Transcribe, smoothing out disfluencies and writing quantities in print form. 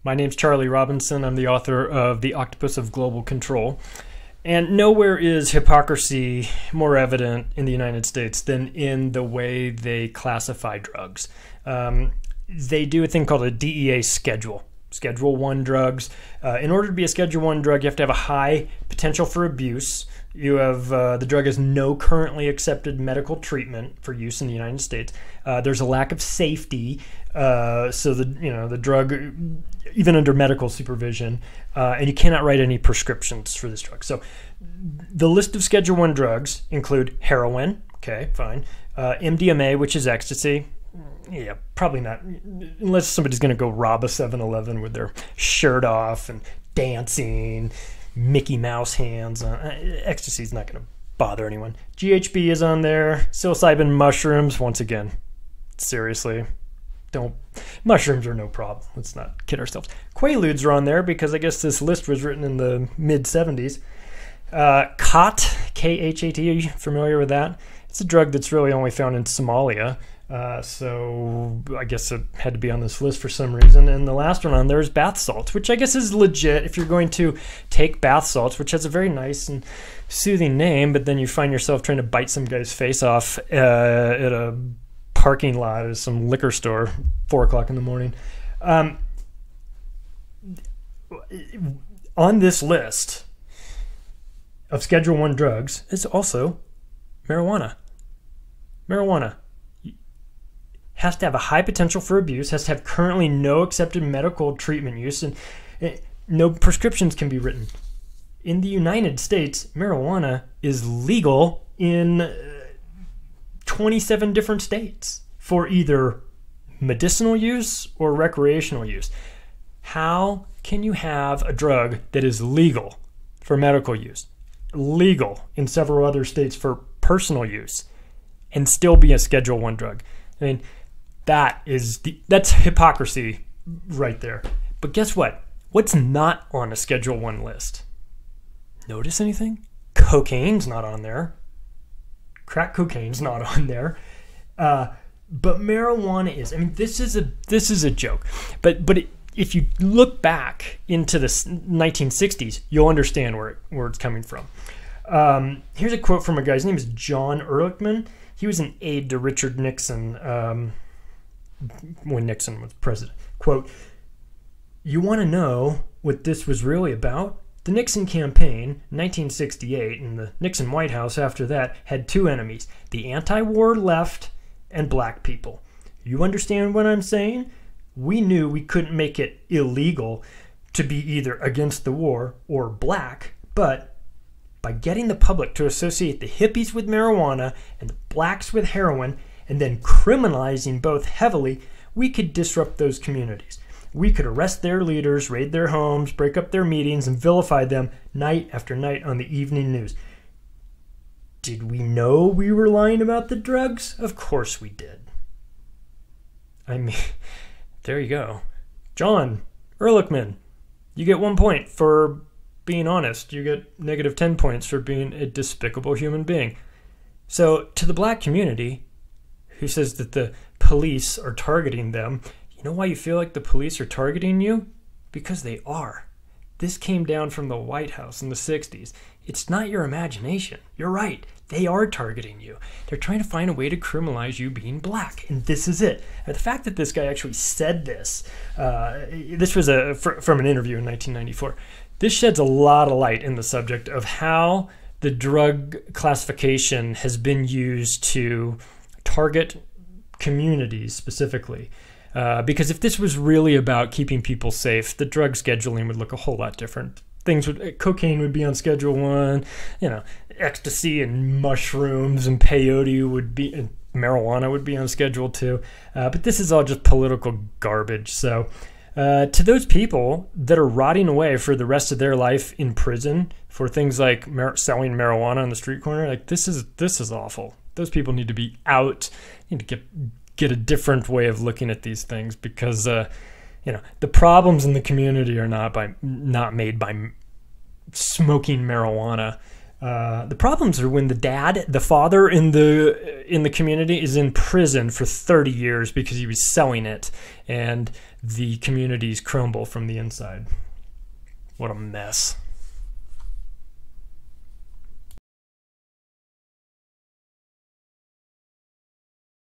My name's Charlie Robinson. I'm the author of The Octopus of Global Control. And nowhere is hypocrisy more evident in the United States than in the way they classify drugs. They do a thing called a DEA schedule. Schedule 1 drugs. In order to be a Schedule 1 drug, you have to have a high potential for abuse. You have the drug has no currently accepted medical treatment for use in the United States. There's a lack of safety, so the drug, even under medical supervision, and you cannot write any prescriptions for this drug. So the list of Schedule 1 drugs include heroin, okay, fine, MDMA, which is ecstasy. Yeah, probably not, unless somebody's going to go rob a 7-Eleven with their shirt off and dancing, Mickey Mouse hands. Ecstasy's not going to bother anyone. GHB is on there. Psilocybin mushrooms, once again, seriously, mushrooms are no problem. Let's not kid ourselves. Quaaludes are on there because I guess this list was written in the mid-70s. Khat, K-H-A-T, are you familiar with that? It's a drug that's really only found in Somalia. So I guess it had to be on this list for some reason. And the last one on there is bath salts, which I guess is legit if you're going to take bath salts, which has a very nice and soothing name, but then you find yourself trying to bite some guy's face off at a parking lot at some liquor store, 4 o'clock in the morning. On this list of Schedule 1 drugs is also marijuana. Marijuana has to have a high potential for abuse, has to have currently no accepted medical treatment use, and no prescriptions can be written. In the United States, marijuana is legal in 27 different states for either medicinal use or recreational use. How can you have a drug that is legal for medical use, legal in several other states for personal use, and still be a Schedule 1 drug? I mean, that's hypocrisy right there. But guess what? What's not on a Schedule 1 list? Notice anything? Cocaine's not on there. Crack cocaine's not on there. But marijuana is. I mean, this is a joke. But if you look back into the 1960s, you'll understand where it's coming from. Here's a quote from a guy. His name is John Ehrlichman. He was an aide to Richard Nixon when Nixon was president. Quote, "You want to know what this was really about? The Nixon campaign, 1968, and the Nixon White House after that had two enemies, the anti-war left and black people. You understand what I'm saying? We knew we couldn't make it illegal to be either against the war or black, but by getting the public to associate the hippies with marijuana and the blacks with heroin, and then criminalizing both heavily, we could disrupt those communities. We could arrest their leaders, raid their homes, break up their meetings, and vilify them night after night on the evening news. Did we know we were lying about the drugs? Of course we did." I mean, there you go. John Ehrlichman, you get 1 point for being honest. You get negative 10 points for being a despicable human being. So to the black community who says that the police are targeting them, you know why you feel like the police are targeting you? Because they are. This came down from the White House in the 60s. It's not your imagination. You're right. They are targeting you. They're trying to find a way to criminalize you being black, and this is it. And the fact that this guy actually said this, this was from an interview in 1994. This sheds a lot of light in the subject of how the drug classification has been used to target communities specifically. Because if this was really about keeping people safe, the drug scheduling would look a whole lot different. Cocaine would be on Schedule 1, ecstasy and mushrooms and peyote would be, and marijuana would be on Schedule 2. But this is all just political garbage. So to those people that are rotting away for the rest of their life in prison for things like selling marijuana on the street corner, like this is awful. Those people need to be out. Need to get a different way of looking at these things, because the problems in the community are not made by smoking marijuana. The problems are when the father in the community is in prison for 30 years because he was selling it, and the communities crumble from the inside. What a mess.